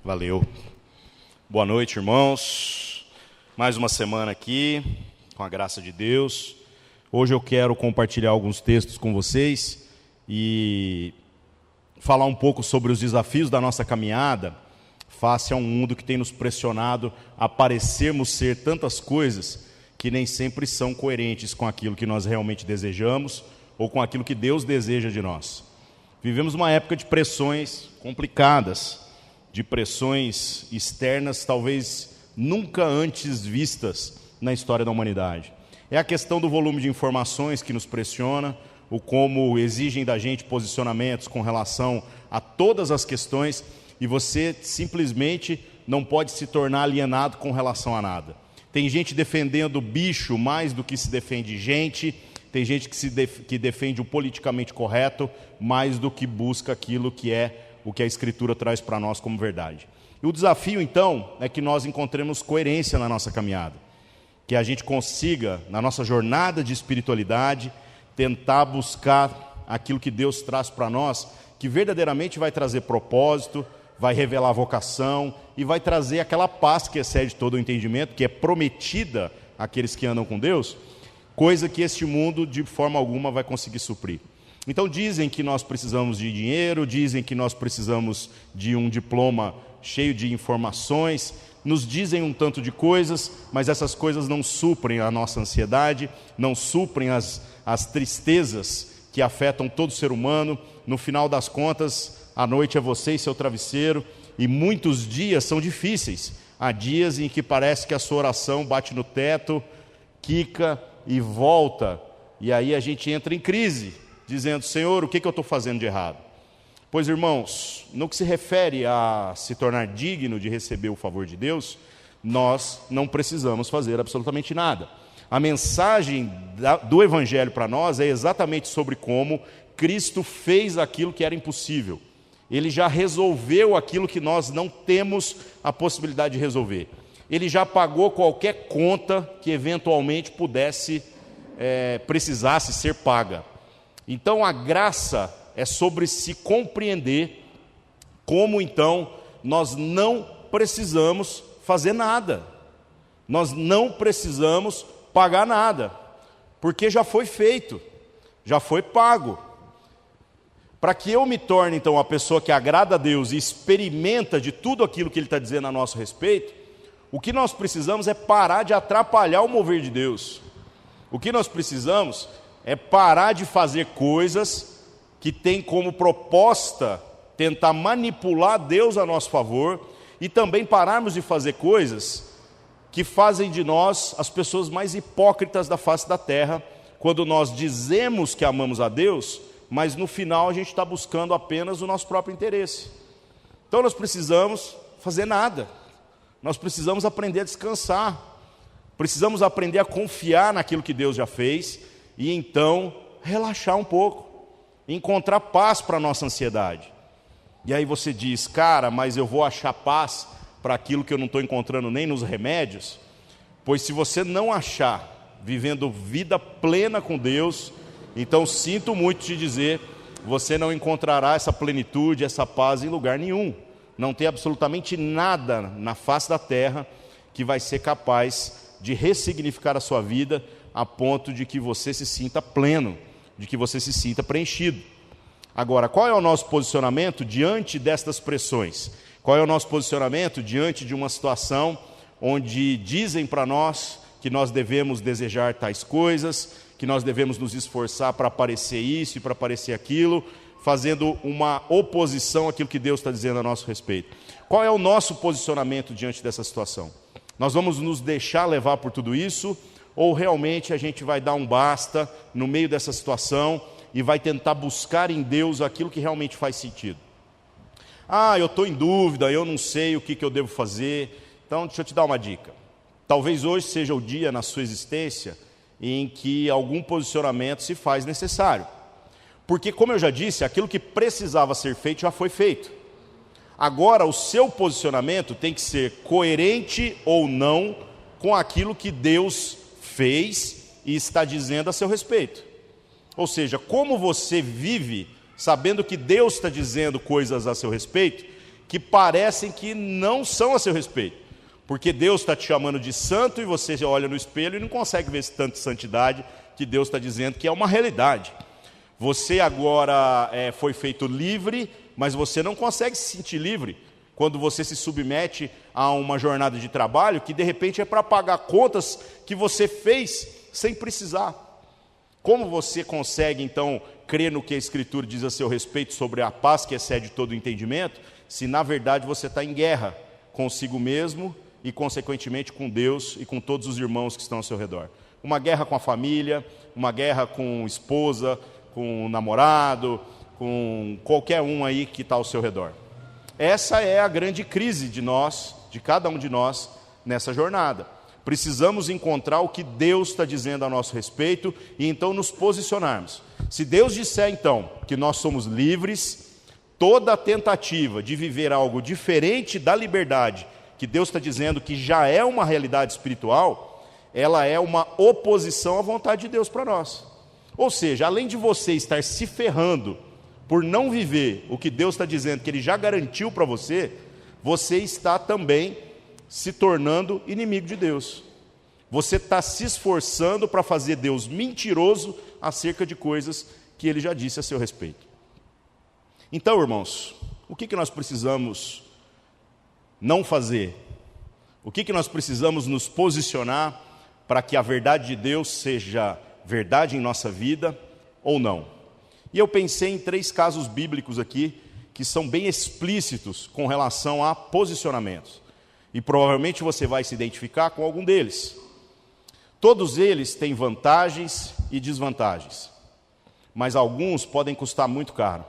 Valeu. Boa noite, irmãos. Mais uma semana aqui, com a graça de Deus. Hoje eu quero compartilhar alguns textos com vocês e falar um pouco sobre os desafios da nossa caminhada face a um mundo que tem nos pressionado a parecermos ser tantas coisas que nem sempre são coerentes com aquilo que nós realmente desejamos ou com aquilo que Deus deseja de nós. Vivemos uma época de pressões complicadas, de pressões externas talvez nunca antes vistas na história da humanidade. É a questão do volume de informações que nos pressiona, o como exigem da gente posicionamentos com relação a todas as questões, e você simplesmente não pode se tornar alienado com relação a nada. Tem gente defendendo bicho mais do que se defende gente, tem gente que defende o politicamente correto mais do que busca aquilo que é o que a Escritura traz para nós como verdade. E o desafio, então, é que nós encontremos coerência na nossa caminhada, que a gente consiga, na nossa jornada de espiritualidade, tentar buscar aquilo que Deus traz para nós, que verdadeiramente vai trazer propósito, vai revelar vocação e vai trazer aquela paz que excede todo o entendimento, que é prometida àqueles que andam com Deus, coisa que este mundo de forma alguma vai conseguir suprir. Então dizem que nós precisamos de dinheiro, dizem que nós precisamos de um diploma cheio de informações, nos dizem um tanto de coisas, mas essas coisas não suprem a nossa ansiedade, não suprem as tristezas que afetam todo ser humano. No final das contas, a noite é você e seu travesseiro, e muitos dias são difíceis. Há dias em que parece que a sua oração bate no teto, quica e volta, e aí a gente entra em crise, dizendo: Senhor, o que eu estou fazendo de errado? Pois, irmãos, no que se refere a se tornar digno de receber o favor de Deus, nós não precisamos fazer absolutamente nada. A mensagem do Evangelho para nós é exatamente sobre como Cristo fez aquilo que era impossível. Ele já resolveu aquilo que nós não temos a possibilidade de resolver. Ele já pagou qualquer conta que eventualmente precisasse ser paga. Então a graça é sobre se compreender como então nós não precisamos fazer nada. Nós não precisamos pagar nada, porque já foi feito, já foi pago. Para que eu me torne então uma pessoa que agrada a Deus e experimenta de tudo aquilo que Ele está dizendo a nosso respeito, o que nós precisamos é parar de atrapalhar o mover de Deus. O que nós precisamos é parar de fazer coisas que têm como proposta tentar manipular Deus a nosso favor, e também pararmos de fazer coisas que fazem de nós as pessoas mais hipócritas da face da terra, quando nós dizemos que amamos a Deus, mas no final a gente está buscando apenas o nosso próprio interesse. Então nós precisamos fazer nada, nós precisamos aprender a descansar, precisamos aprender a confiar naquilo que Deus já fez, e então relaxar um pouco, encontrar paz para a nossa ansiedade. E aí você diz: cara, mas eu vou achar paz para aquilo que eu não estou encontrando nem nos remédios? Pois se você não achar vivendo vida plena com Deus, então sinto muito te dizer, você não encontrará essa plenitude, essa paz em lugar nenhum. Não tem absolutamente nada na face da terra que vai ser capaz de ressignificar a sua vida a ponto de que você se sinta pleno, de que você se sinta preenchido. Agora, qual é o nosso posicionamento diante destas pressões? Qual é o nosso posicionamento diante de uma situação onde dizem para nós que nós devemos desejar tais coisas, que nós devemos nos esforçar para parecer isso e para parecer aquilo, fazendo uma oposição àquilo que Deus está dizendo a nosso respeito? Qual é o nosso posicionamento diante dessa situação? Nós vamos nos deixar levar por tudo isso, ou realmente a gente vai dar um basta no meio dessa situação e vai tentar buscar em Deus aquilo que realmente faz sentido? Eu estou em dúvida, eu não sei o que eu devo fazer. Então deixa eu te dar uma dica. Talvez hoje seja o dia na sua existência em que algum posicionamento se faz necessário. Porque, como eu já disse, aquilo que precisava ser feito já foi feito. Agora o seu posicionamento tem que ser coerente ou não com aquilo que Deus fez e está dizendo a seu respeito. Ou seja, como você vive sabendo que Deus está dizendo coisas a seu respeito, que parecem que não são a seu respeito. Porque Deus está te chamando de santo e você olha no espelho e não consegue ver esse tanto de santidade que Deus está dizendo que é uma realidade. Você agora foi feito livre, mas você não consegue se sentir livre quando você se submete a uma jornada de trabalho que de repente é para pagar contas que você fez sem precisar. Como você consegue então crer no que a Escritura diz a seu respeito sobre a paz que excede todo o entendimento, se na verdade você está em guerra consigo mesmo e consequentemente com Deus e com todos os irmãos que estão ao seu redor? Uma guerra com a família, uma guerra com esposa, com namorado, com qualquer um aí que está ao seu redor. Essa é a grande crise de nós, de cada um de nós, nessa jornada. Precisamos encontrar o que Deus está dizendo a nosso respeito e então nos posicionarmos. Se Deus disser então que nós somos livres, toda tentativa de viver algo diferente da liberdade que Deus está dizendo que já é uma realidade espiritual, ela é uma oposição à vontade de Deus para nós. Ou seja, além de você estar se ferrando por não viver o que Deus está dizendo que Ele já garantiu para você, você está também se tornando inimigo de Deus. Você está se esforçando para fazer Deus mentiroso acerca de coisas que Ele já disse a seu respeito. Então, irmãos, o que nós precisamos não fazer? O que nós precisamos nos posicionar para que a verdade de Deus seja verdade em nossa vida ou não? E eu pensei em 3 casos bíblicos aqui que são bem explícitos com relação a posicionamentos. E provavelmente você vai se identificar com algum deles. Todos eles têm vantagens e desvantagens, mas alguns podem custar muito caro.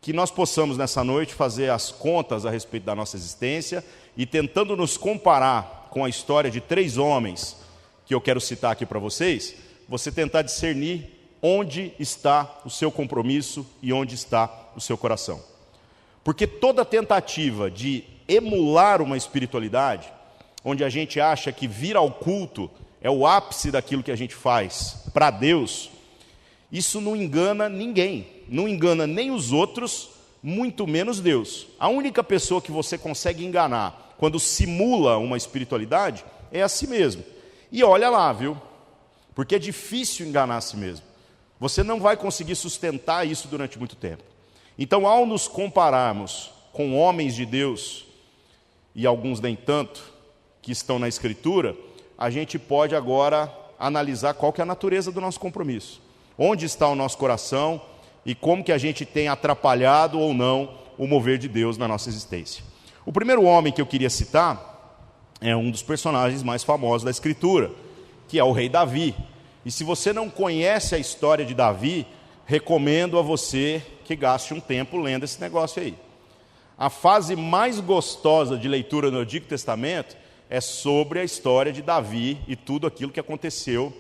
Que nós possamos nessa noite fazer as contas a respeito da nossa existência e tentando nos comparar com a história de 3 homens que eu quero citar aqui para vocês, você tentar discernir onde está o seu compromisso e onde está o seu coração. Porque toda tentativa de emular uma espiritualidade, onde a gente acha que vir ao culto é o ápice daquilo que a gente faz para Deus, isso não engana ninguém, não engana nem os outros, muito menos Deus. A única pessoa que você consegue enganar quando simula uma espiritualidade é a si mesmo. E olha lá, viu? Porque é difícil enganar a si mesmo. Você não vai conseguir sustentar isso durante muito tempo. Então, ao nos compararmos com homens de Deus, e alguns nem tanto, que estão na Escritura, a gente pode agora analisar qual que é a natureza do nosso compromisso. Onde está o nosso coração e como que a gente tem atrapalhado ou não o mover de Deus na nossa existência. O primeiro homem que eu queria citar é um dos personagens mais famosos da Escritura, que é o rei Davi. E se você não conhece a história de Davi, recomendo a você que gaste um tempo lendo esse negócio aí. A fase mais gostosa de leitura no Antigo Testamento é sobre a história de Davi e tudo aquilo que aconteceu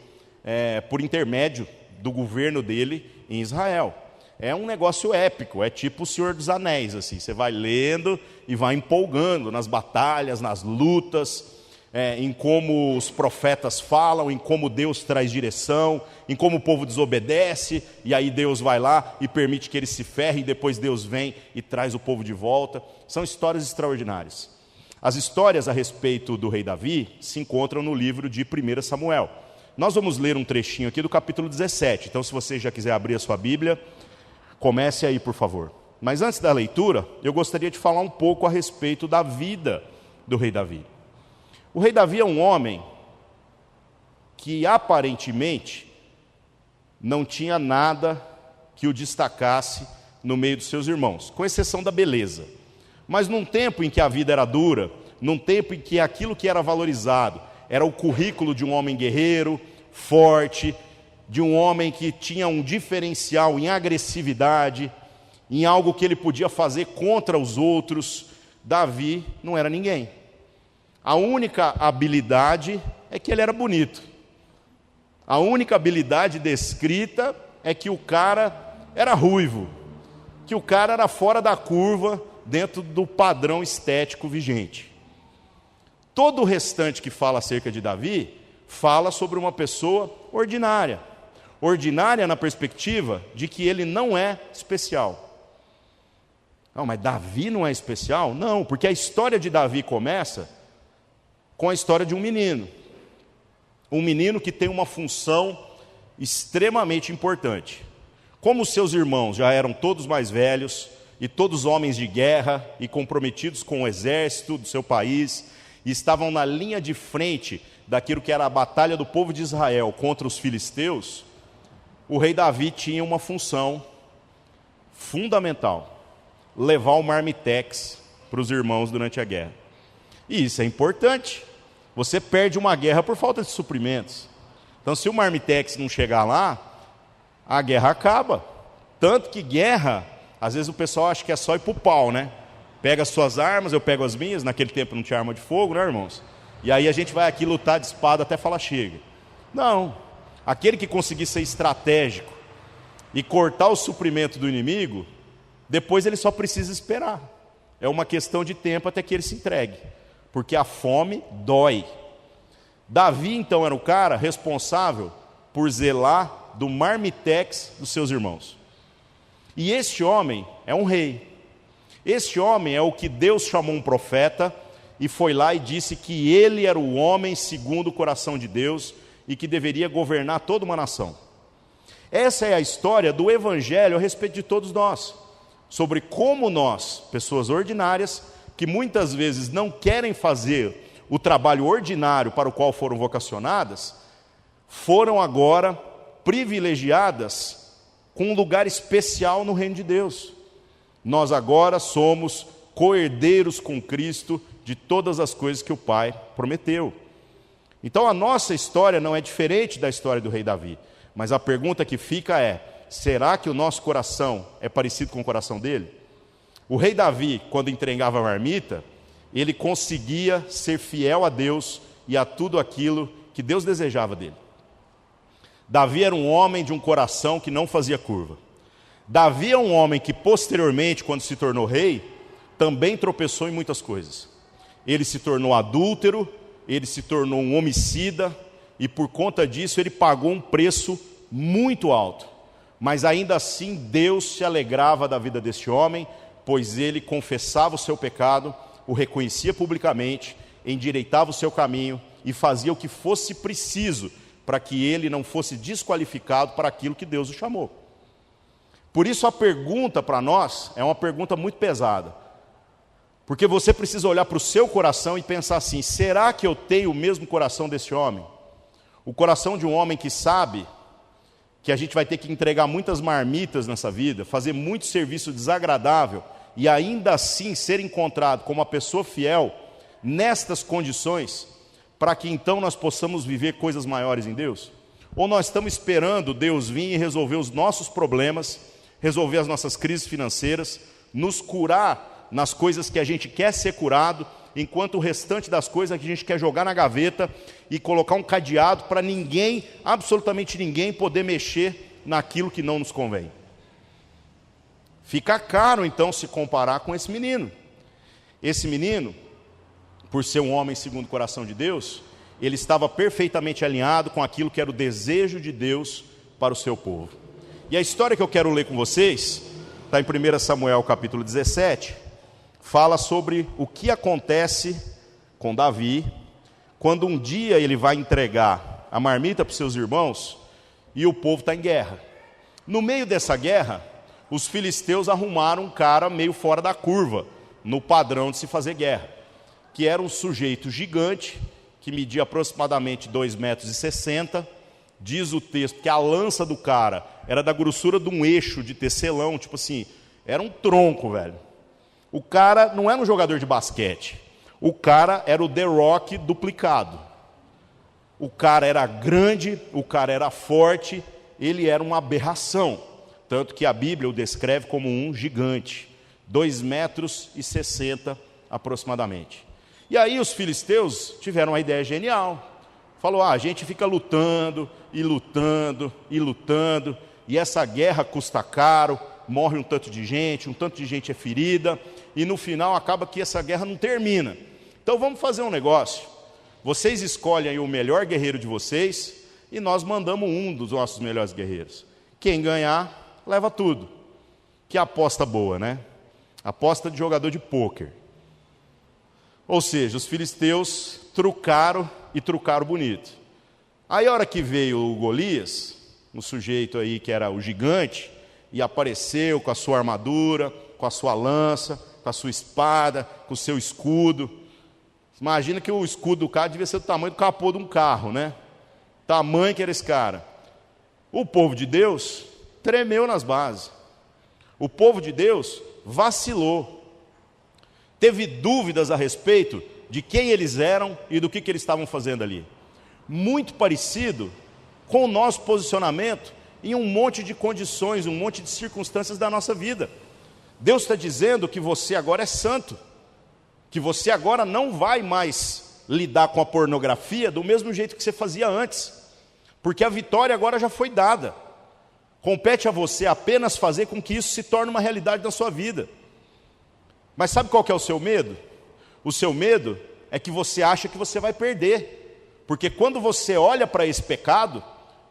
por intermédio do governo dele em Israel. É um negócio épico, é tipo o Senhor dos Anéis, assim. Você vai lendo e vai empolgando nas batalhas, nas lutas, em como os profetas falam, em como Deus traz direção, em como o povo desobedece, e aí Deus vai lá e permite que ele se ferre, e depois Deus vem e traz o povo de volta. São histórias extraordinárias. As histórias a respeito do rei Davi se encontram no livro de 1 Samuel. Nós vamos ler um trechinho aqui do capítulo 17, então se você já quiser abrir a sua Bíblia, comece aí, por favor. Mas antes da leitura, eu gostaria de falar um pouco a respeito da vida do rei Davi. O rei Davi é um homem que aparentemente não tinha nada que o destacasse no meio dos seus irmãos, com exceção da beleza. Mas num tempo em que a vida era dura, num tempo em que aquilo que era valorizado era o currículo de um homem guerreiro, forte, de um homem que tinha um diferencial em agressividade, em algo que ele podia fazer contra os outros, Davi não era ninguém. A única habilidade é que ele era bonito. A única habilidade descrita é que o cara era ruivo, que o cara era fora da curva dentro do padrão estético vigente. Todo o restante que fala acerca de Davi fala sobre uma pessoa ordinária. Ordinária na perspectiva de que ele não é especial. Não, mas Davi não é especial? Não, porque a história de Davi começa com a história de um menino. Um menino que tem uma função extremamente importante. Como seus irmãos já eram todos mais velhos, e todos homens de guerra, e comprometidos com o exército do seu país, e estavam na linha de frente daquilo que era a batalha do povo de Israel contra os filisteus, o rei Davi tinha uma função fundamental: levar o marmitex para os irmãos durante a guerra. E isso é importante. Você perde uma guerra por falta de suprimentos. Então, se o marmitex não chegar lá, a guerra acaba. Tanto que guerra, às vezes o pessoal acha que é só ir para o pau, né? Pega as suas armas, eu pego as minhas. Naquele tempo não tinha arma de fogo, né, irmãos? E aí a gente vai aqui lutar de espada até falar chega. Não. Aquele que conseguir ser estratégico e cortar o suprimento do inimigo, depois ele só precisa esperar. É uma questão de tempo até que ele se entregue, porque a fome dói. Davi, então, era o cara responsável por zelar do marmitex dos seus irmãos. E este homem é um rei. Este homem é o que Deus chamou um profeta e foi lá e disse que ele era o homem segundo o coração de Deus e que deveria governar toda uma nação. Essa é a história do Evangelho a respeito de todos nós, sobre como nós, pessoas ordinárias, que muitas vezes não querem fazer o trabalho ordinário para o qual foram vocacionadas, foram agora privilegiadas com um lugar especial no reino de Deus. Nós agora somos co-herdeiros com Cristo de todas as coisas que o Pai prometeu. Então a nossa história não é diferente da história do rei Davi, mas a pergunta que fica é: será que o nosso coração é parecido com o coração dele? O rei Davi, quando entregava a marmita, ele conseguia ser fiel a Deus e a tudo aquilo que Deus desejava dele. Davi era um homem de um coração que não fazia curva. Davi é um homem que posteriormente, quando se tornou rei, também tropeçou em muitas coisas. Ele se tornou adúltero, ele se tornou um homicida, e por conta disso ele pagou um preço muito alto. Mas ainda assim Deus se alegrava da vida deste homem, pois ele confessava o seu pecado, o reconhecia publicamente, endireitava o seu caminho e fazia o que fosse preciso para que ele não fosse desqualificado para aquilo que Deus o chamou. Por isso a pergunta para nós é uma pergunta muito pesada, porque você precisa olhar para o seu coração e pensar assim: será que eu tenho o mesmo coração desse homem? O coração de um homem que sabe que a gente vai ter que entregar muitas marmitas nessa vida, fazer muito serviço desagradável e ainda assim ser encontrado como uma pessoa fiel nestas condições, para que então nós possamos viver coisas maiores em Deus? Ou nós estamos esperando Deus vir e resolver os nossos problemas, resolver as nossas crises financeiras, nos curar nas coisas que a gente quer ser curado, enquanto o restante das coisas que a gente quer jogar na gaveta e colocar um cadeado para ninguém, absolutamente ninguém, poder mexer naquilo que não nos convém? Fica caro então se comparar com esse menino. Esse menino, por ser um homem segundo o coração de Deus, ele estava perfeitamente alinhado com aquilo que era o desejo de Deus para o seu povo. E a história que eu quero ler com vocês está em 1 Samuel capítulo 17, fala sobre o que acontece com Davi quando um dia ele vai entregar a marmita para os seus irmãos e o povo está em guerra. No meio dessa guerra, os filisteus arrumaram um cara meio fora da curva, no padrão de se fazer guerra, que era um sujeito gigante, que media aproximadamente 2,60 m, diz o texto que a lança do cara era da grossura de um eixo de tecelão, tipo assim, era um tronco, velho. O cara não era um jogador de basquete, o cara era o The Rock duplicado. O cara era grande, o cara era forte, ele era uma aberração, tanto que a Bíblia o descreve como um gigante, 2,60 m aproximadamente. E aí os filisteus tiveram uma ideia genial. Falou: a gente fica lutando, e lutando, e lutando, e essa guerra custa caro, morre um tanto de gente é ferida, e no final acaba que essa guerra não termina. Então vamos fazer um negócio. Vocês escolhem aí o melhor guerreiro de vocês, e nós mandamos um dos nossos melhores guerreiros. Quem ganhar, leva tudo. Que aposta boa, né? Aposta de jogador de pôquer. Ou seja, os filisteus trucaram e trucaram bonito. Aí a hora que veio o Golias, um sujeito aí que era o gigante, e apareceu com a sua armadura, com a sua lança, com a sua espada, com o seu escudo. Imagina que o escudo do cara devia ser do tamanho do capô de um carro, né? Tamanho que era esse cara. O povo de Deus tremeu nas bases. O povo de Deus vacilou. Teve dúvidas a respeito de quem eles eram e do que eles estavam fazendo ali. Muito parecido com o nosso posicionamento em um monte de condições, um monte de circunstâncias da nossa vida. Deus está dizendo que você agora é santo, que você agora não vai mais lidar com a pornografia do mesmo jeito que você fazia antes, porque a vitória agora já foi dada. Compete a você apenas fazer com que isso se torne uma realidade na sua vida. Mas sabe qual que é o seu medo? O seu medo é que você acha que você vai perder, porque quando você olha para esse pecado,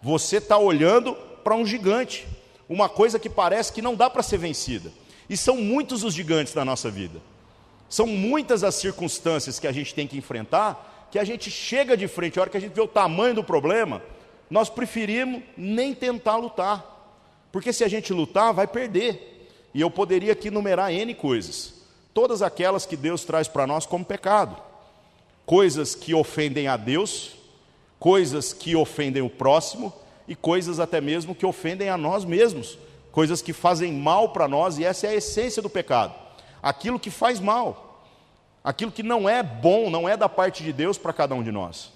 você está olhando para um gigante, uma coisa que parece que não dá para ser vencida. E são muitos os gigantes da nossa vida. São muitas as circunstâncias que a gente tem que enfrentar, que a gente chega de frente, a hora que a gente vê o tamanho do problema, nós preferimos nem tentar lutar. Porque se a gente lutar, vai perder. E eu poderia aqui numerar N coisas. Todas aquelas que Deus traz para nós como pecado. Coisas que ofendem a Deus, coisas que ofendem o próximo, e coisas até mesmo que ofendem a nós mesmos. Coisas que fazem mal para nós, e essa é a essência do pecado. Aquilo que faz mal, aquilo que não é bom, não é da parte de Deus para cada um de nós.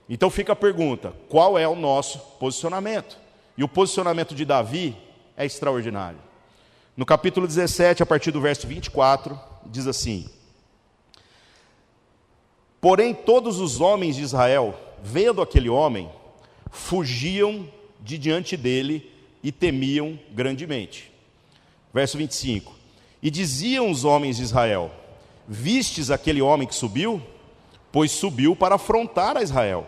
Então fica a pergunta, qual é o nosso posicionamento? E o posicionamento de Davi é extraordinário. No capítulo 17, a partir do verso 24, diz assim: porém todos os homens de Israel, vendo aquele homem, fugiam de diante dele e temiam grandemente. Verso 25: e diziam os homens de Israel: vistes aquele homem que subiu? Pois subiu para afrontar a Israel.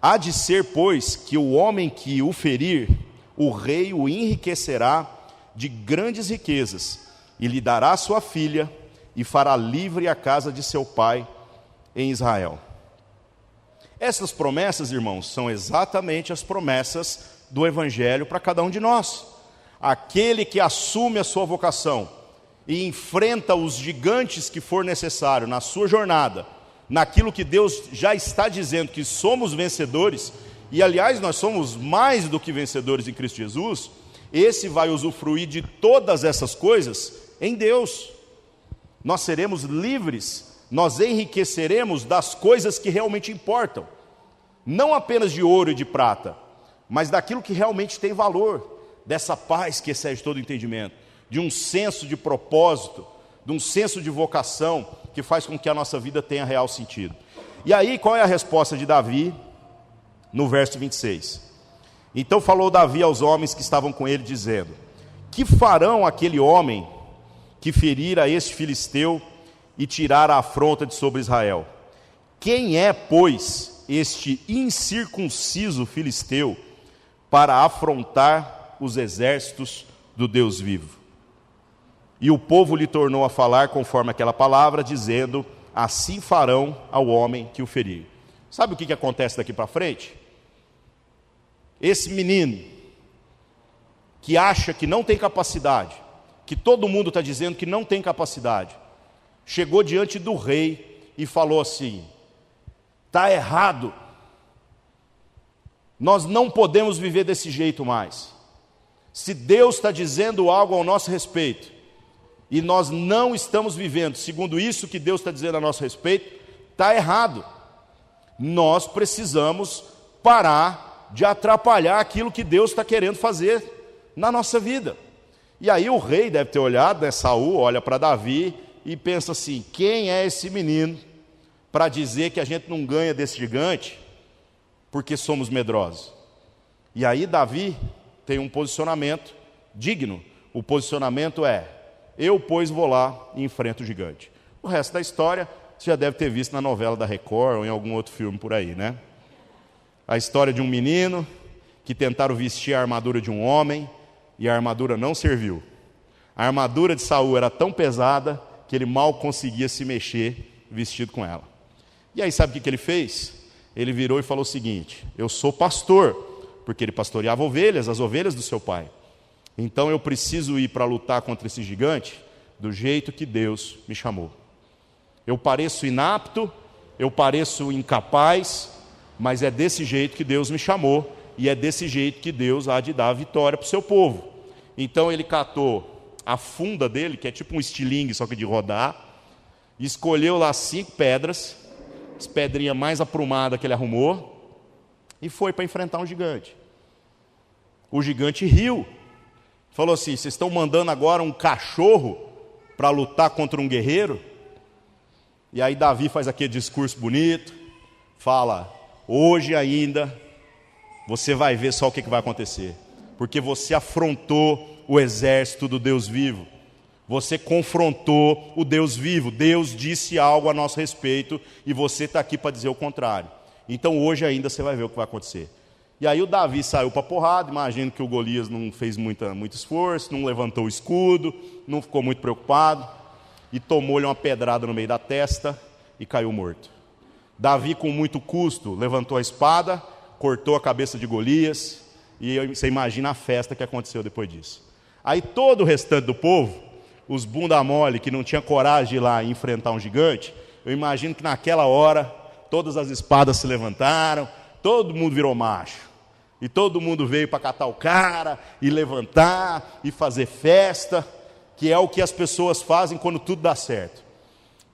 Há de ser, pois, que o homem que o ferir, o rei o enriquecerá de grandes riquezas, e lhe dará sua filha, e fará livre a casa de seu pai em Israel. Essas promessas, irmãos, são exatamente as promessas do Evangelho para cada um de nós. Aquele que assume a sua vocação e enfrenta os gigantes que for necessário na sua jornada, naquilo que Deus já está dizendo que somos vencedores, e aliás nós somos mais do que vencedores em Cristo Jesus, esse vai usufruir de todas essas coisas em Deus. Nós seremos livres, nós enriqueceremos das coisas que realmente importam, não apenas de ouro e de prata, mas daquilo que realmente tem valor, dessa paz que excede todo entendimento, de um senso de propósito, de um senso de vocação que faz com que a nossa vida tenha real sentido. E aí, qual é a resposta de Davi no verso 26? Então falou Davi aos homens que estavam com ele, dizendo: que farão aquele homem que ferir a este filisteu e tirar a afronta de sobre Israel? Quem é, pois, este incircunciso filisteu para afrontar os exércitos do Deus vivo? E o povo lhe tornou a falar conforme aquela palavra, dizendo: assim farão ao homem que o ferir. Sabe o que acontece daqui para frente? Esse menino, que acha que não tem capacidade, que todo mundo está dizendo que não tem capacidade, chegou diante do rei e falou assim: está errado, nós não podemos viver desse jeito mais. Se Deus está dizendo algo ao nosso respeito, e nós não estamos vivendo segundo isso que Deus está dizendo a nosso respeito, está errado. Nós precisamos parar de atrapalhar aquilo que Deus está querendo fazer na nossa vida. E aí o rei deve ter olhado, né? Saul olha para Davi e pensa assim: quem é esse menino para dizer que a gente não ganha desse gigante porque somos medrosos? E aí Davi tem um posicionamento digno. O posicionamento é: eu, pois, vou lá e enfrento o gigante. O resto da história você já deve ter visto na novela da Record ou em algum outro filme por aí, né? A história de um menino que tentaram vestir a armadura de um homem e a armadura não serviu. A armadura de Saul era tão pesada que ele mal conseguia se mexer vestido com ela. E aí sabe o que ele fez? Ele virou e falou o seguinte: eu sou pastor, porque ele pastoreava ovelhas, as ovelhas do seu pai. Então eu preciso ir para lutar contra esse gigante do jeito que Deus me chamou. Eu pareço inapto, eu pareço incapaz, mas é desse jeito que Deus me chamou, e é desse jeito que Deus há de dar a vitória para o seu povo. Então ele catou a funda dele, que é tipo um estilingue, só que de rodar, e escolheu lá 5 pedras, as pedrinhas mais aprumadas que ele arrumou, e foi para enfrentar um gigante. O gigante riu, falou assim: vocês estão mandando agora um cachorro para lutar contra um guerreiro? E aí Davi faz aquele discurso bonito, fala: hoje ainda você vai ver só o que vai acontecer, porque você afrontou o exército do Deus vivo, você confrontou o Deus vivo, Deus disse algo a nosso respeito e você está aqui para dizer o contrário. Então hoje ainda você vai ver o que vai acontecer. E aí o Davi saiu para a porrada, imagino que o Golias não fez muito esforço, não levantou o escudo, não ficou muito preocupado, e tomou-lhe uma pedrada no meio da testa e caiu morto. Davi, com muito custo, levantou a espada, cortou a cabeça de Golias, e você imagina a festa que aconteceu depois disso. Aí todo o restante do povo, os bunda mole que não tinha coragem de ir lá e enfrentar um gigante, eu imagino que naquela hora todas as espadas se levantaram, todo mundo virou macho. E todo mundo veio para catar o cara, e levantar, e fazer festa, que é o que as pessoas fazem quando tudo dá certo.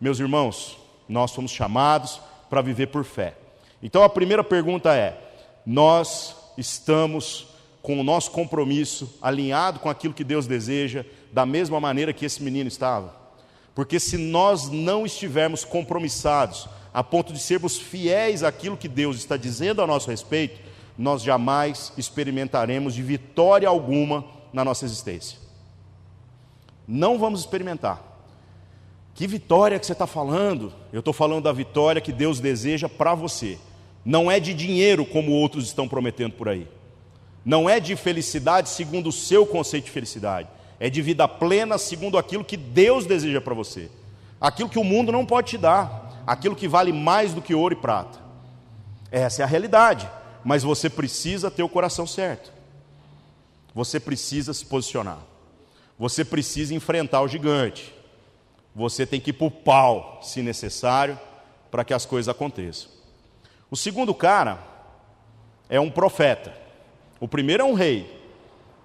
Meus irmãos, nós somos chamados para viver por fé. Então a primeira pergunta é: nós estamos com o nosso compromisso alinhado com aquilo que Deus deseja, da mesma maneira que esse menino estava? Porque se nós não estivermos compromissados a ponto de sermos fiéis àquilo que Deus está dizendo a nosso respeito, nós jamais experimentaremos de vitória alguma na nossa existência. Não vamos experimentar. Que vitória que você está falando? Eu estou falando da vitória que Deus deseja para você. Não é de dinheiro como outros estão prometendo por aí. Não é de felicidade segundo o seu conceito de felicidade. É de vida plena segundo aquilo que Deus deseja para você. Aquilo que o mundo não pode te dar. Aquilo que vale mais do que ouro e prata. Essa é a realidade. Mas você precisa ter o coração certo. Você precisa se posicionar. Você precisa enfrentar o gigante. Você tem que ir para o pau, se necessário, para que as coisas aconteçam. O segundo cara é um profeta. O primeiro é um rei.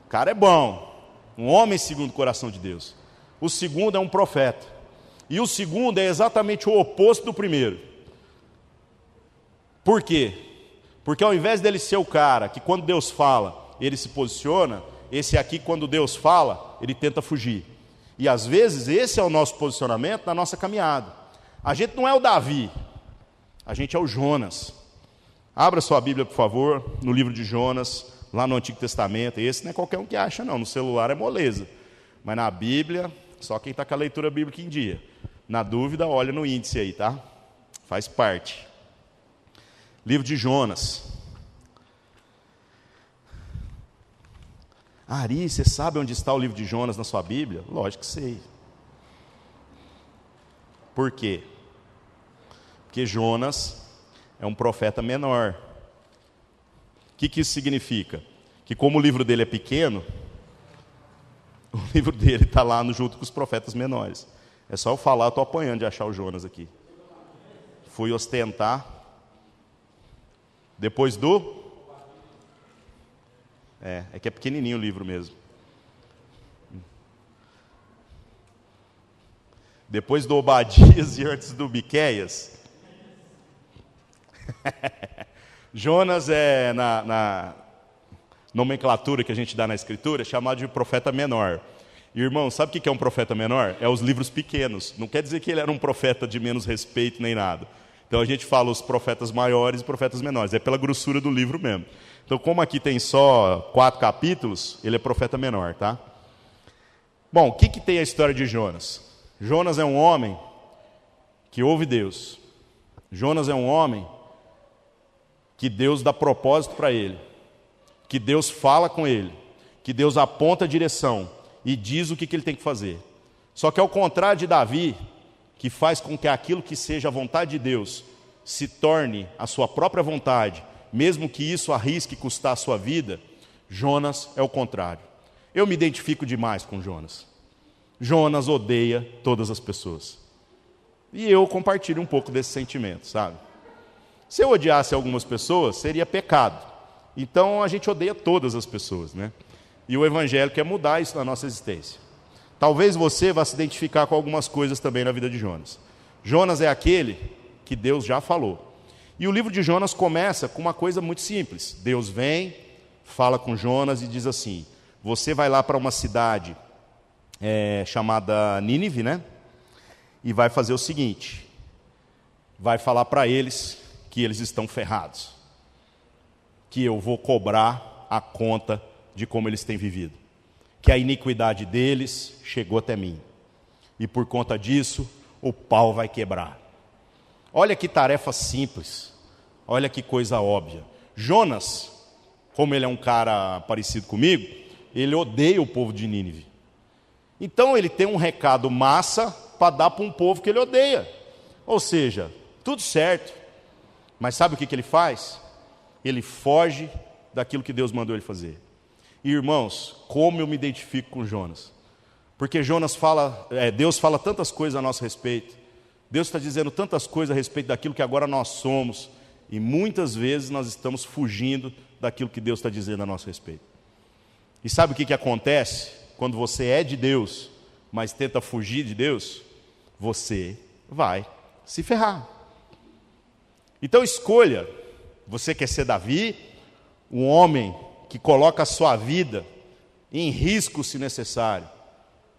O cara é bom. Um homem segundo o coração de Deus. O segundo é um profeta. E o segundo é exatamente o oposto do primeiro. Por quê? Porque ao invés dele ser o cara que quando Deus fala, ele se posiciona, esse aqui quando Deus fala, ele tenta fugir. E às vezes esse é o nosso posicionamento na nossa caminhada. A gente não é o Davi, a gente é o Jonas. Abra sua Bíblia, por favor, no livro de Jonas, lá no Antigo Testamento. Esse não é qualquer um que acha não, no celular é moleza. Mas na Bíblia, só quem está com a leitura bíblica em dia. Na dúvida, olha no índice aí, tá? Faz parte. Livro de Jonas. Ari, você sabe onde está o livro de Jonas na sua Bíblia? Lógico que sei. Por quê? Porque Jonas é um profeta menor. O que isso significa? Que como o livro dele é pequeno, o livro dele está lá junto com os profetas menores. É só eu falar, eu estou apanhando de achar o Jonas aqui. Fui ostentar. Depois do... É que é pequenininho o livro mesmo. Depois do Obadias e antes do Miqueias. Jonas é na nomenclatura que a gente dá na Escritura, é chamado de profeta menor. E, irmão, sabe o que é um profeta menor? É os livros pequenos. Não quer dizer que ele era um profeta de menos respeito nem nada. Então a gente fala os profetas maiores e profetas menores. É pela grossura do livro mesmo. Então, como aqui tem só 4 capítulos, ele é profeta menor, tá? Bom, o que tem a história de Jonas? Jonas é um homem que ouve Deus. Jonas é um homem que Deus dá propósito para ele. Que Deus fala com ele. Que Deus aponta a direção. e diz o que ele tem que fazer. Só que ao contrário de Davi, que faz com que aquilo que seja a vontade de Deus se torne a sua própria vontade, mesmo que isso arrisque custar a sua vida, Jonas é o contrário. Eu me identifico demais com Jonas. Jonas odeia todas as pessoas. E eu compartilho um pouco desse sentimento, sabe? Se eu odiasse algumas pessoas, seria pecado. Então a gente odeia todas as pessoas, né? E o Evangelho quer mudar isso na nossa existência. Talvez você vá se identificar com algumas coisas também na vida de Jonas. Jonas é aquele que Deus já falou. E o livro de Jonas começa com uma coisa muito simples. Deus vem, fala com Jonas e diz assim: você vai lá para uma cidade chamada Nínive, né? E vai fazer o seguinte: vai falar para eles que eles estão ferrados, que eu vou cobrar a conta de como eles têm vivido, que a iniquidade deles chegou até mim, e por conta disso o pau vai quebrar. Olha que tarefa simples, olha que coisa óbvia. Jonas, como ele é um cara parecido comigo, ele odeia o povo de Nínive. Então ele tem um recado massa para dar para um povo que ele odeia. Ou seja, tudo certo. Mas sabe o que ele faz? Ele foge daquilo que Deus mandou ele fazer. E, irmãos, como eu me identifico com Jonas? Porque Deus fala tantas coisas a nosso respeito. Deus está dizendo tantas coisas a respeito daquilo que agora nós somos. E muitas vezes nós estamos fugindo daquilo que Deus está dizendo a nosso respeito. E sabe o que acontece quando você é de Deus, mas tenta fugir de Deus? Você vai se ferrar. Então escolha. Você quer ser Davi, um homem que coloca a sua vida em risco, se necessário,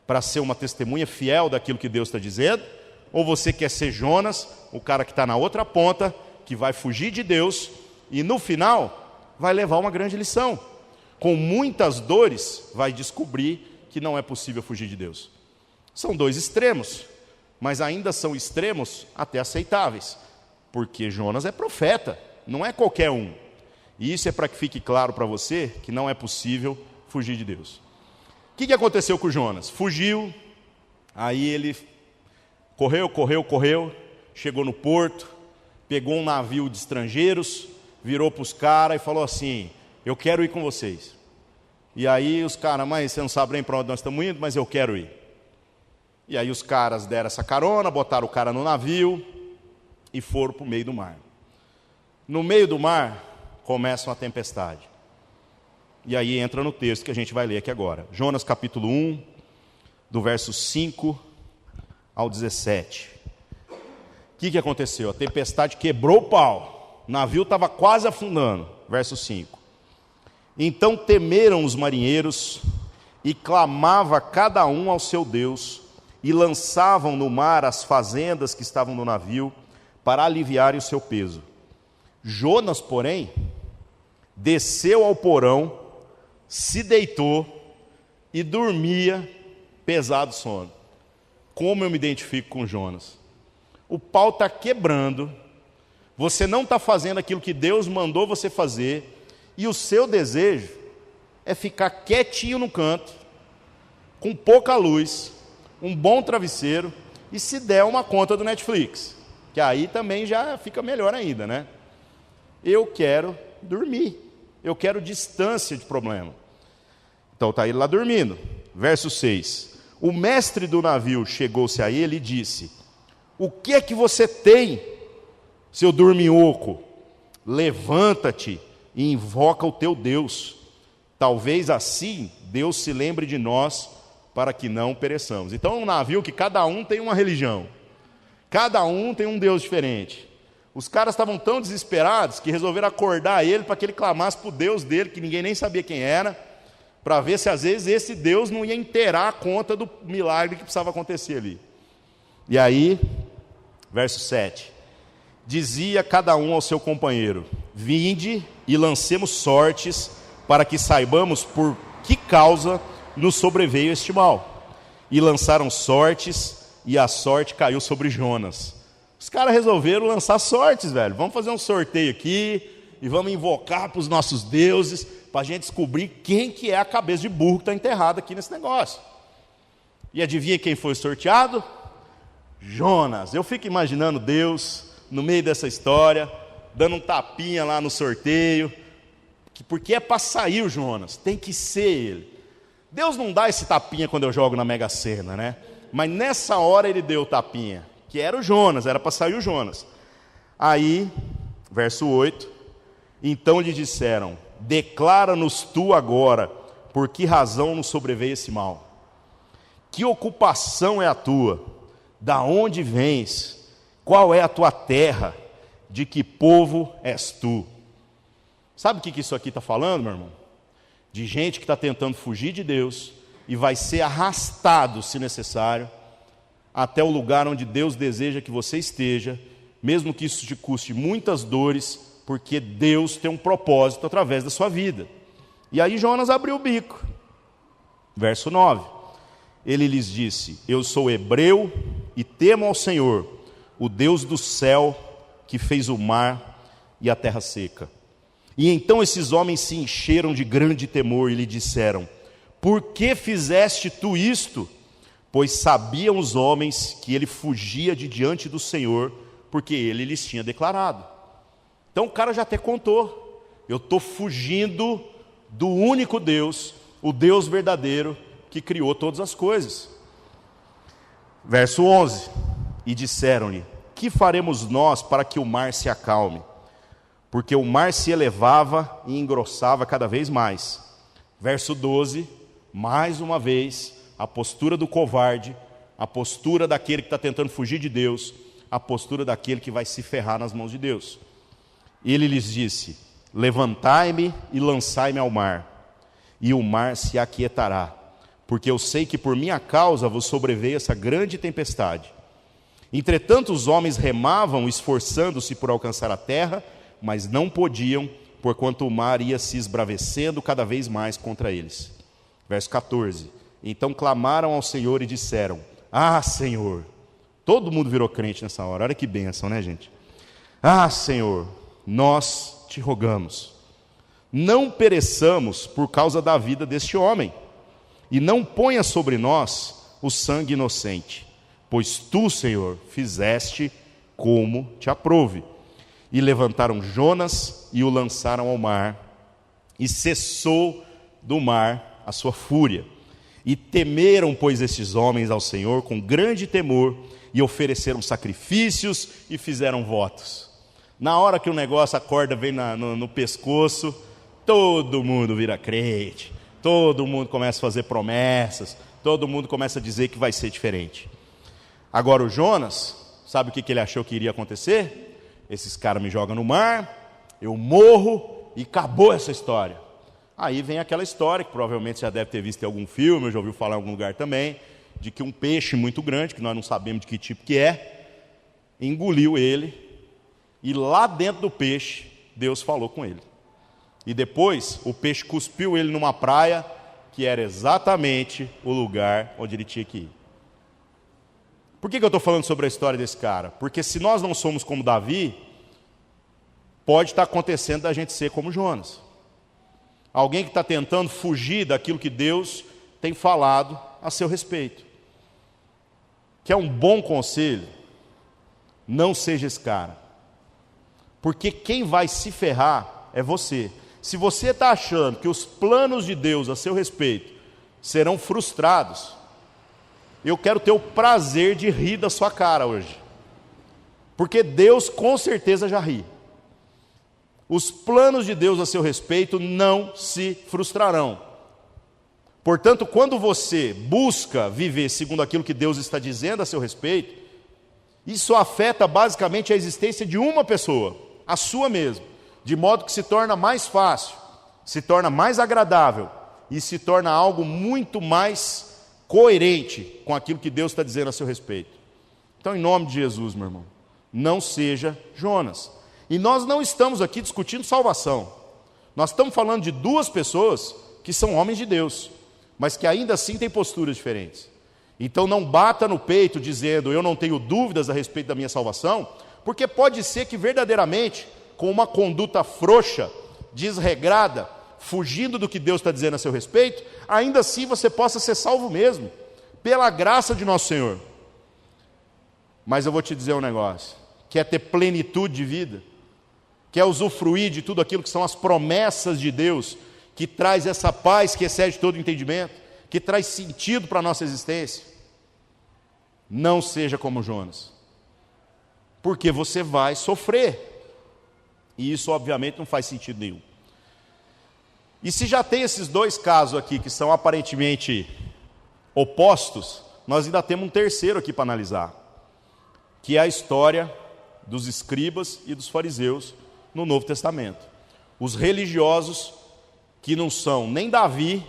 para ser uma testemunha fiel daquilo que Deus está dizendo? Ou você quer ser Jonas, o cara que está na outra ponta, que vai fugir de Deus e no final vai levar uma grande lição? Com muitas dores vai descobrir que não é possível fugir de Deus. São dois extremos, mas ainda são extremos até aceitáveis, porque Jonas é profeta, não é qualquer um. E isso é para que fique claro para você que não é possível fugir de Deus. O que aconteceu com Jonas? Fugiu, aí ele correu, chegou no porto, pegou um navio de estrangeiros, virou para os caras e falou assim: eu quero ir com vocês. E aí os caras: mas você não sabe nem para onde nós estamos indo, mas eu quero ir. E aí os caras deram essa carona, botaram o cara no navio e foram para o meio do mar. No meio do mar começa uma tempestade. E aí entra no texto que a gente vai ler aqui agora. Jonas capítulo 1, do verso 5 ao 17. O que aconteceu? A tempestade quebrou o pau. O navio estava quase afundando. Verso 5. Então temeram os marinheiros e clamava cada um ao seu Deus e lançavam no mar as fazendas que estavam no navio para aliviarem o seu peso. Jonas, porém, desceu ao porão, se deitou e dormia pesado sono. Como eu me identifico com Jonas? O pau está quebrando, você não está fazendo aquilo que Deus mandou você fazer, e o seu desejo é ficar quietinho no canto, com pouca luz, um bom travesseiro, e se der uma conta do Netflix, que aí também já fica melhor ainda, né? Eu quero dormir, eu quero distância de problema. Então está ele lá dormindo. Verso 6. O mestre do navio chegou-se a ele e disse: o que é que você tem, seu dorminhoco? Levanta-te e invoca o teu Deus. Talvez assim Deus se lembre de nós, para que não pereçamos. Então é um navio que cada um tem uma religião, cada um tem um Deus diferente. Os caras estavam tão desesperados que resolveram acordar ele para que ele clamasse para o Deus dele, que ninguém nem sabia quem era, para ver se às vezes esse Deus não ia inteirar a conta do milagre que precisava acontecer ali. E aí, verso 7, dizia cada um ao seu companheiro: vinde e lancemos sortes, para que saibamos por que causa nos sobreveio este mal. E lançaram sortes, e a sorte caiu sobre Jonas. Os caras resolveram lançar sortes, velho. Vamos fazer um sorteio aqui e vamos invocar para os nossos deuses, para a gente descobrir quem que é a cabeça de burro que está enterrada aqui nesse negócio. E adivinha quem foi sorteado? Jonas. Eu fico imaginando Deus no meio dessa história, dando um tapinha lá no sorteio, porque é para sair o Jonas, tem que ser ele. Deus não dá esse tapinha quando eu jogo na Mega Sena, né? Mas nessa hora ele deu o tapinha, que era o Jonas, era para sair o Jonas. Aí, verso 8, então lhe disseram: declara-nos tu agora, por que razão nos sobreveio esse mal? Que ocupação é a tua? Da onde vens? Qual é a tua terra? De que povo és tu? Sabe o que isso aqui está falando, meu irmão? De gente que está tentando fugir de Deus e vai ser arrastado, se necessário, até o lugar onde Deus deseja que você esteja, mesmo que isso te custe muitas dores, porque Deus tem um propósito através da sua vida. E aí Jonas abriu o bico. Verso 9. Ele lhes disse: eu sou hebreu e temo ao Senhor, o Deus do céu, que fez o mar e a terra seca. E então esses homens se encheram de grande temor e lhe disseram: por que fizeste tu isto? Pois sabiam os homens que ele fugia de diante do Senhor, porque ele lhes tinha declarado. Então o cara já até contou: eu estou fugindo do único Deus, o Deus verdadeiro, que criou todas as coisas. Verso 11. E disseram-lhe: que faremos nós para que o mar se acalme? Porque o mar se elevava e engrossava cada vez mais. Verso 12, mais uma vez, a postura do covarde, a postura daquele que está tentando fugir de Deus, a postura daquele que vai se ferrar nas mãos de Deus. Ele lhes disse: levantai-me e lançai-me ao mar, e o mar se aquietará, porque eu sei que por minha causa vos sobreveio essa grande tempestade. Entretanto os homens remavam, esforçando-se por alcançar a terra, mas não podiam, porquanto o mar ia se esbravecendo cada vez mais contra eles. Verso 14. Então clamaram ao Senhor e disseram: ah, Senhor. Todo mundo virou crente nessa hora. Olha que bênção, né, gente? Ah, Senhor, nós te rogamos, não pereçamos por causa da vida deste homem, e não ponha sobre nós o sangue inocente, pois tu, Senhor, fizeste como te aprouve. E levantaram Jonas e o lançaram ao mar, e cessou do mar a sua fúria. E temeram, pois, estes homens ao Senhor com grande temor, e ofereceram sacrifícios e fizeram votos. Na hora que o negócio, a corda vem no pescoço, todo mundo vira crente, todo mundo começa a fazer promessas, todo mundo começa a dizer que vai ser diferente. Agora o Jonas, sabe o que ele achou que iria acontecer? Esses caras me jogam no mar, eu morro e acabou essa história. Aí vem aquela história, que provavelmente você já deve ter visto em algum filme, eu já ouviu falar em algum lugar também, de que um peixe muito grande, que nós não sabemos de que tipo que é, engoliu ele, e lá dentro do peixe, Deus falou com ele. E depois, o peixe cuspiu ele numa praia, que era exatamente o lugar onde ele tinha que ir. Por que eu estou falando sobre a história desse cara? Porque se nós não somos como Davi, pode estar acontecendo da gente ser como Jonas. Alguém que está tentando fugir daquilo que Deus tem falado a seu respeito. Que é um bom conselho, não seja esse cara. Porque quem vai se ferrar é você. Se você está achando que os planos de Deus a seu respeito serão frustrados, eu quero ter o prazer de rir da sua cara hoje. Porque Deus com certeza já ri. Os planos de Deus a seu respeito não se frustrarão. Portanto, quando você busca viver segundo aquilo que Deus está dizendo a seu respeito, isso afeta basicamente a existência de uma pessoa, a sua mesma, de modo que se torna mais fácil, se torna mais agradável e se torna algo muito mais coerente com aquilo que Deus está dizendo a seu respeito. Então, em nome de Jesus, meu irmão, não seja Jonas. E nós não estamos aqui discutindo salvação. Nós estamos falando de duas pessoas que são homens de Deus, mas que ainda assim têm posturas diferentes. Então não bata no peito dizendo: eu não tenho dúvidas a respeito da minha salvação, porque pode ser que verdadeiramente, com uma conduta frouxa, desregrada, fugindo do que Deus está dizendo a seu respeito, ainda assim você possa ser salvo mesmo. pela graça de nosso Senhor. Mas eu vou te dizer um negócio: quer ter plenitude de vida? Quer usufruir de tudo aquilo que são as promessas de Deus, que traz essa paz que excede todo entendimento, que traz sentido para a nossa existência? Não seja como Jonas, porque você vai sofrer, e isso obviamente não faz sentido nenhum. E se já tem esses dois casos aqui que são aparentemente opostos, nós ainda temos um terceiro aqui para analisar, que é a história dos escribas e dos fariseus no Novo Testamento. Os religiosos que não são nem Davi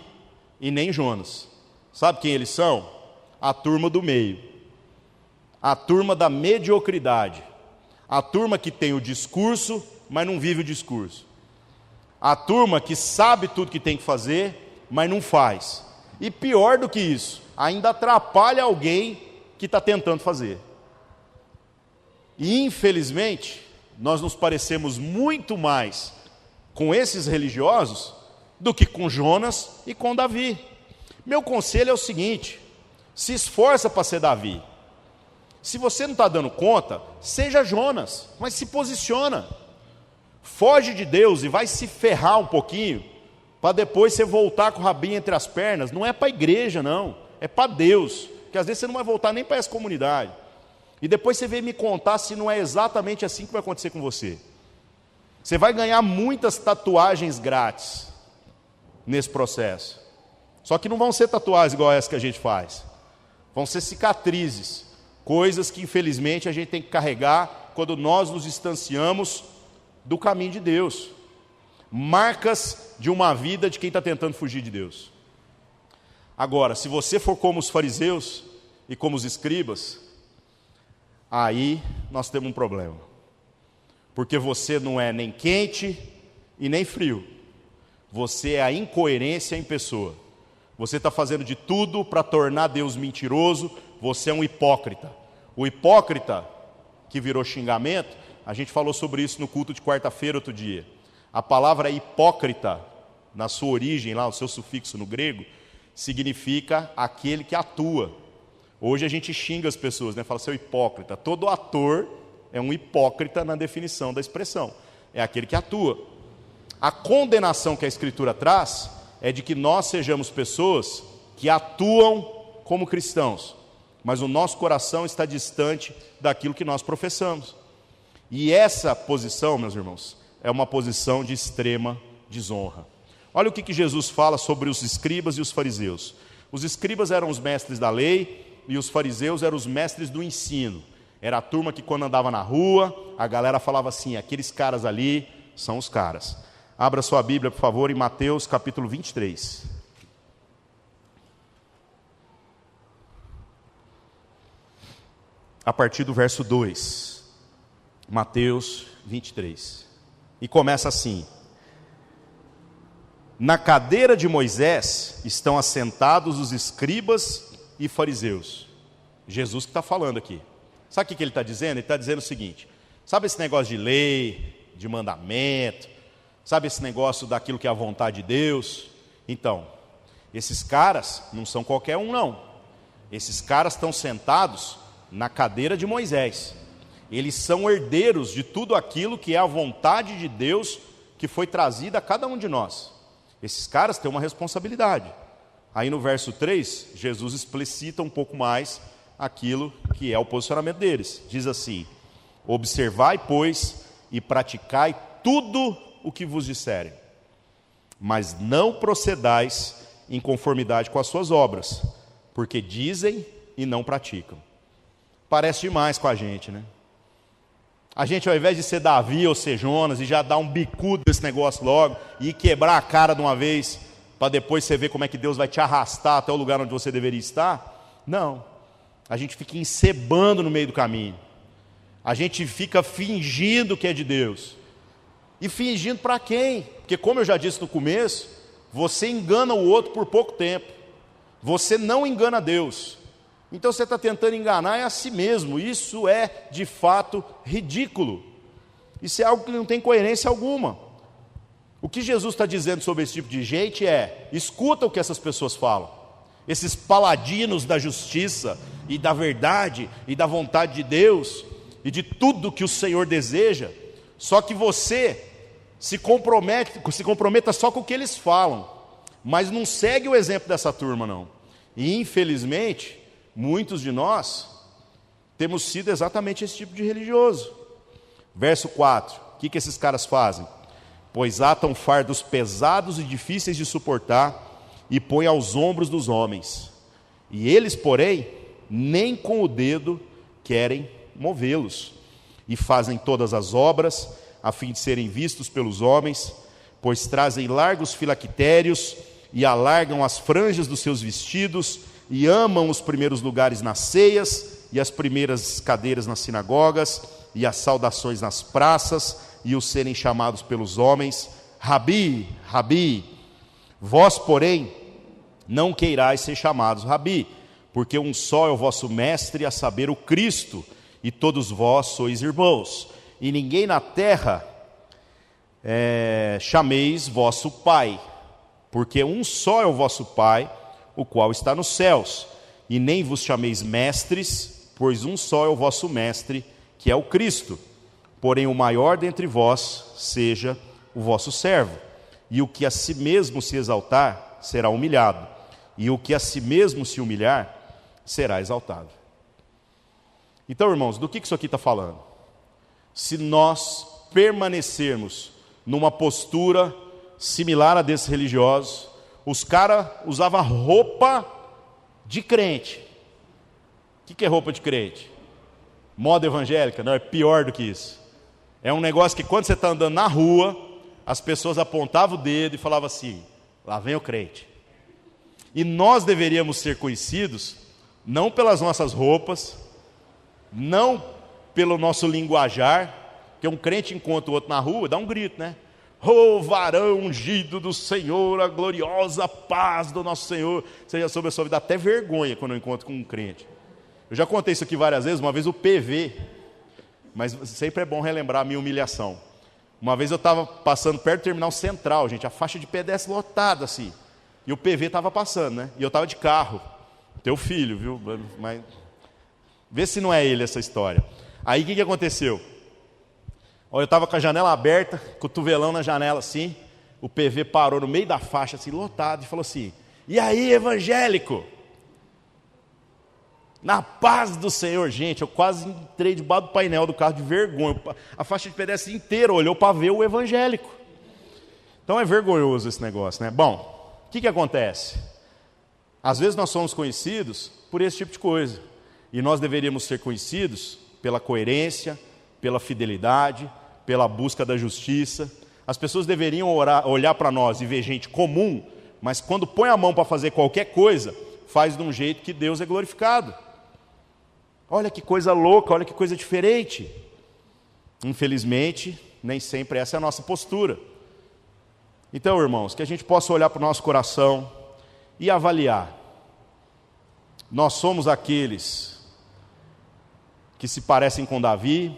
e nem Jonas. Sabe quem eles são? A turma do meio, a turma da mediocridade, a turma que tem o discurso, mas não vive o discurso, a turma que sabe tudo que tem que fazer, mas não faz, e pior do que isso, ainda atrapalha alguém que está tentando fazer. E infelizmente, nós nos parecemos muito mais com esses religiosos do que com Jonas e com Davi. Meu conselho é o seguinte: se esforça para ser Davi. Se você não está dando conta, seja Jonas, mas se posiciona. Foge de Deus e vai se ferrar um pouquinho, para depois você voltar com o rabinho entre as pernas. Não é para a igreja, não, é para Deus, que às vezes você não vai voltar nem para essa comunidade. E depois você vem me contar se não é exatamente assim que vai acontecer com você. Você vai ganhar muitas tatuagens grátis nesse processo. Só que não vão ser tatuagens igual essa que a gente faz. Vão ser cicatrizes, coisas que infelizmente a gente tem que carregar quando nós nos distanciamos do caminho de Deus. Marcas de uma vida de quem está tentando fugir de Deus. Agora, se você for como os fariseus e como os escribas, aí nós temos um problema, porque você não é nem quente e nem frio, você é a incoerência em pessoa. Você está fazendo de tudo para tornar Deus mentiroso, você é um hipócrita. O hipócrita, que virou xingamento, a gente falou sobre isso no culto de quarta-feira outro dia. A palavra hipócrita, na sua origem lá, o seu sufixo no grego, significa aquele que atua. Hoje a gente xinga as pessoas, né? Fala, seu hipócrita. Todo ator é um hipócrita na definição da expressão. É aquele que atua. A condenação que a Escritura traz é de que nós sejamos pessoas que atuam como cristãos, mas o nosso coração está distante daquilo que nós professamos. E essa posição, meus irmãos, é uma posição de extrema desonra. Olha o que Jesus fala sobre os escribas e os fariseus. Os escribas eram os mestres da lei, e os fariseus eram os mestres do ensino. Era a turma que quando andava na rua, a galera falava assim, aqueles caras ali são os caras. Abra sua Bíblia, por favor, em Mateus capítulo 23. A partir do verso 2. Mateus 23. E começa assim: na cadeira de Moisés estão assentados os escribas e fariseus. Jesus que está falando aqui. Sabe o que ele está dizendo? Ele está dizendo o seguinte: sabe esse negócio de lei, de mandamento, sabe esse negócio daquilo que é a vontade de Deus? Então, esses caras não são qualquer um, não. Esses caras estão sentados na cadeira de Moisés. Eles são herdeiros de tudo aquilo que é a vontade de Deus que foi trazida a cada um de nós. Esses caras têm uma responsabilidade. Aí no verso 3, Jesus explicita um pouco mais aquilo que é o posicionamento deles. Diz assim: observai, pois, e praticai tudo o que vos disserem, mas não procedais em conformidade com as suas obras, porque dizem e não praticam. Parece demais com a gente, né? A gente, ao invés de ser Davi ou ser Jonas e já dar um bicudo nesse negócio logo e quebrar a cara de uma vez, para depois você ver como é que Deus vai te arrastar até o lugar onde você deveria estar, não. A gente fica encebando no meio do caminho. A gente fica fingindo que é de Deus. E fingindo para quem? Porque, como eu já disse no começo, você engana o outro por pouco tempo. Você não engana Deus. Então você está tentando enganar a si mesmo. Isso é, de fato, ridículo. Isso é algo que não tem coerência alguma. O que Jesus está dizendo sobre esse tipo de gente é: escuta o que essas pessoas falam. esses paladinos da justiça e da verdade e da vontade de Deus e de tudo que o Senhor deseja, só que você se comprometa só com o que eles falam, mas não segue o exemplo dessa turma não. E infelizmente, muitos de nós temos sido exatamente esse tipo de religioso. Verso 4, o que esses caras fazem? Pois atam fardos pesados e difíceis de suportar e põem aos ombros dos homens. E eles, porém, nem com o dedo querem movê-los. E fazem todas as obras a fim de serem vistos pelos homens, pois trazem largos filactérios e alargam as franjas dos seus vestidos e amam os primeiros lugares nas ceias e as primeiras cadeiras nas sinagogas e as saudações nas praças e os serem chamados pelos homens, Rabi, Rabi. Vós, porém, não queirais ser chamados Rabi, porque um só é o vosso mestre, a saber, o Cristo, e todos vós sois irmãos. E ninguém na terra chameis vosso Pai, porque um só é o vosso Pai, o qual está nos céus. E nem vos chameis mestres, pois um só é o vosso mestre, que é o Cristo. Porém o maior dentre vós seja o vosso servo. E o que a si mesmo se exaltar, será humilhado. E o que a si mesmo se humilhar, será exaltado. Então, irmãos, do que isso aqui está falando? Se nós permanecermos numa postura similar a desses religiosos, os caras usavam roupa de crente. O que é roupa de crente? Moda evangélica? Não, é pior do que isso. É um negócio que quando você está andando na rua, as pessoas apontavam o dedo e falavam assim, lá vem o crente. E nós deveríamos ser conhecidos, não pelas nossas roupas, não pelo nosso linguajar, que um crente encontra o outro na rua, dá um grito, né? Ô varão ungido do Senhor, a gloriosa paz do nosso Senhor seja sobre a sua vida. Dá até vergonha quando eu encontro com um crente. Eu já contei isso aqui várias vezes, uma vez o PV, mas sempre é bom relembrar a minha humilhação. Uma vez eu estava passando perto do terminal central, gente, a faixa de pedestre lotada assim, e o PV estava passando, né? E eu estava de carro, teu filho, viu? Mas vê se não é ele essa história. Aí o que aconteceu? Eu estava com a janela aberta, cotovelão na janela assim, o PV parou no meio da faixa assim, lotado, e falou assim, e aí evangélico? Na paz do Senhor, gente, eu quase entrei debaixo do painel do carro de vergonha. A faixa de pedestre inteira olhou para ver o evangélico. Então é vergonhoso esse negócio, né? Bom, o que acontece? Às vezes nós somos conhecidos por esse tipo de coisa. E nós deveríamos ser conhecidos pela coerência, pela fidelidade, pela busca da justiça. As pessoas deveriam olhar para nós e ver gente comum, mas quando põe a mão para fazer qualquer coisa, faz de um jeito que Deus é glorificado. Olha que coisa louca, olha que coisa diferente. Infelizmente, nem sempre essa é a nossa postura. Então, irmãos, que a gente possa olhar para o nosso coração e avaliar. Nós somos aqueles que se parecem com Davi,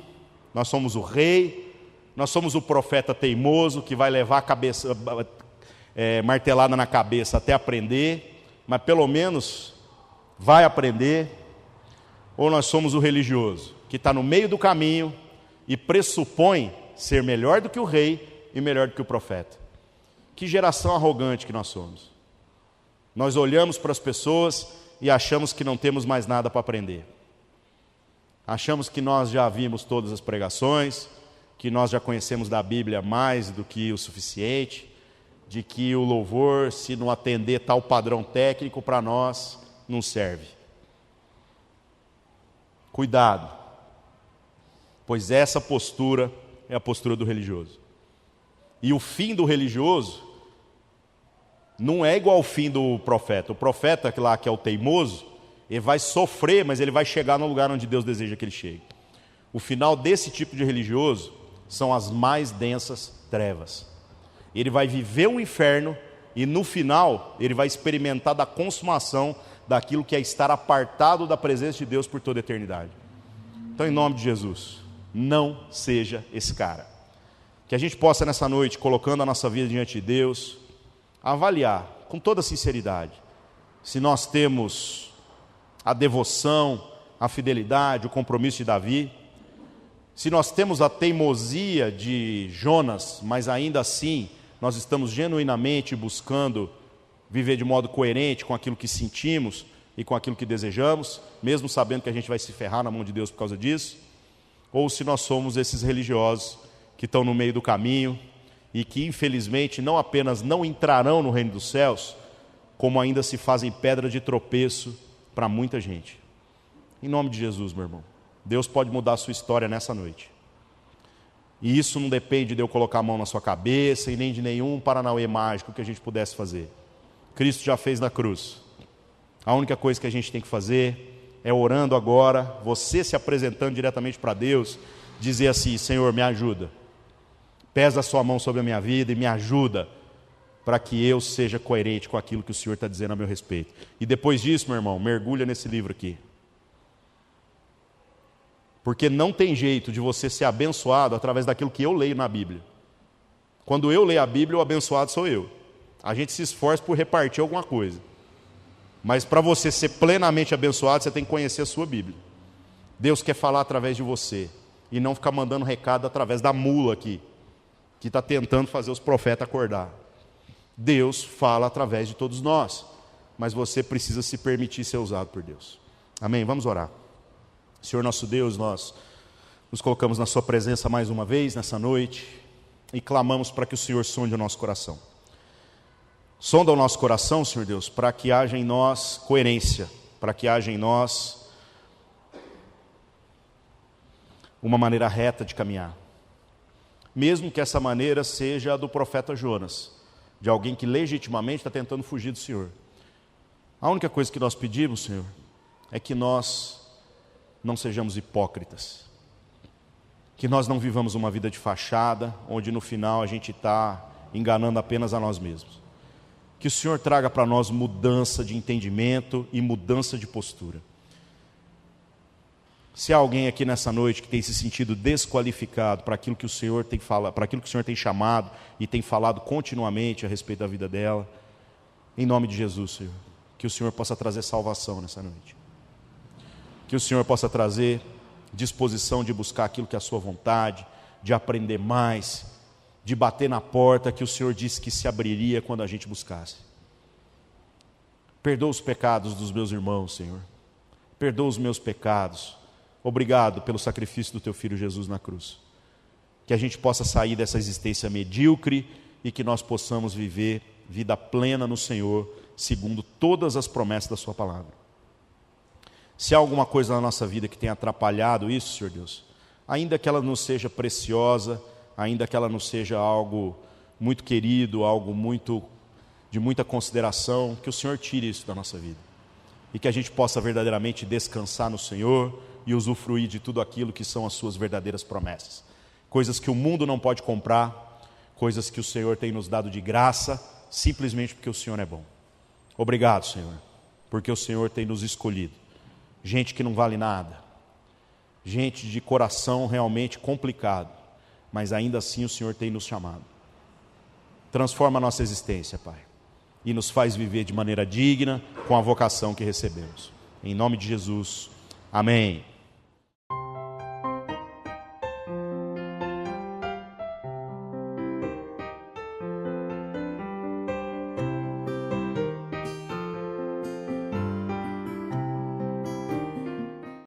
nós somos o rei, nós somos o profeta teimoso que vai levar a cabeça martelada na cabeça até aprender, mas pelo menos vai aprender. Ou nós somos o religioso, que está no meio do caminho e pressupõe ser melhor do que o rei e melhor do que o profeta. Que geração arrogante que nós somos. Nós olhamos para as pessoas e achamos que não temos mais nada para aprender. Achamos que nós já vimos todas as pregações, que nós já conhecemos da Bíblia mais do que o suficiente, de que o louvor, se não atender tal padrão técnico para nós, não serve. Cuidado, pois essa postura é a postura do religioso. E o fim do religioso não é igual ao fim do profeta. O profeta que é o teimoso, ele vai sofrer, mas ele vai chegar no lugar onde Deus deseja que ele chegue. O final desse tipo de religioso são as mais densas trevas. Ele vai viver um inferno e no final ele vai experimentar da consumação daquilo que é estar apartado da presença de Deus por toda a eternidade. Então, em nome de Jesus, não seja esse cara. Que a gente possa nessa noite, colocando a nossa vida diante de Deus, avaliar com toda sinceridade se nós temos a devoção, a fidelidade, o compromisso de Davi, se nós temos a teimosia de Jonas, mas ainda assim nós estamos genuinamente buscando viver de modo coerente com aquilo que sentimos e com aquilo que desejamos, mesmo sabendo que a gente vai se ferrar na mão de Deus por causa disso, ou se nós somos esses religiosos que estão no meio do caminho e que infelizmente não apenas não entrarão no reino dos céus, como ainda se fazem pedra de tropeço para muita gente. Em nome de Jesus, meu irmão, Deus pode mudar a sua história nessa noite. E isso não depende de eu colocar a mão na sua cabeça e nem de nenhum paranauê mágico que a gente pudesse fazer. Cristo já fez na cruz. A única coisa que a gente tem que fazer é orando agora, você se apresentando diretamente para Deus, dizer assim: Senhor, me ajuda. Pesa a sua mão sobre a minha vida e me ajuda para que eu seja coerente com aquilo que o Senhor está dizendo a meu respeito. E depois disso, meu irmão, mergulha nesse livro aqui. Porque não tem jeito de você ser abençoado através daquilo que eu leio na Bíblia. Quando eu leio a Bíblia, o abençoado sou eu. A gente se esforça por repartir alguma coisa. Mas para você ser plenamente abençoado, você tem que conhecer a sua Bíblia. Deus quer falar através de você. E não ficar mandando recado através da mula aqui, que está tentando fazer os profetas acordar. Deus fala através de todos nós. Mas você precisa se permitir ser usado por Deus. Amém? Vamos orar. Senhor nosso Deus, nós nos colocamos na sua presença mais uma vez nessa noite e clamamos para que o Senhor sonde o nosso coração. Sonda o nosso coração, Senhor Deus, para que haja em nós coerência, para que haja em nós uma maneira reta de caminhar. Mesmo que essa maneira seja a do profeta Jonas, de alguém que legitimamente está tentando fugir do Senhor. A única coisa que nós pedimos, Senhor, é que nós não sejamos hipócritas, que nós não vivamos uma vida de fachada, onde no final a gente está enganando apenas a nós mesmos. Que o Senhor traga para nós mudança de entendimento e mudança de postura. Se há alguém aqui nessa noite que tem se sentido desqualificado para aquilo que o Senhor tem falado, para aquilo que o Senhor tem chamado e tem falado continuamente a respeito da vida dela, em nome de Jesus, Senhor, que o Senhor possa trazer salvação nessa noite. Que o Senhor possa trazer disposição de buscar aquilo que é a sua vontade, de aprender mais, de bater na porta que o Senhor disse que se abriria quando a gente buscasse. Perdoa os pecados dos meus irmãos, Senhor. Perdoa os meus pecados. Obrigado pelo sacrifício do Teu Filho Jesus na cruz. Que a gente possa sair dessa existência medíocre e que nós possamos viver vida plena no Senhor, segundo todas as promessas da Sua palavra. Se há alguma coisa na nossa vida que tenha atrapalhado isso, Senhor Deus, ainda que ela não seja preciosa, ainda que ela não seja algo muito querido, algo de muita consideração, que o Senhor tire isso da nossa vida. E que a gente possa verdadeiramente descansar no Senhor e usufruir de tudo aquilo que são as suas verdadeiras promessas. Coisas que o mundo não pode comprar, coisas que o Senhor tem nos dado de graça, simplesmente porque o Senhor é bom. Obrigado, Senhor, porque o Senhor tem nos escolhido. Gente que não vale nada, gente de coração realmente complicado, mas ainda assim o Senhor tem nos chamado. Transforma a nossa existência, Pai, e nos faz viver de maneira digna com a vocação que recebemos. Em nome de Jesus, amém.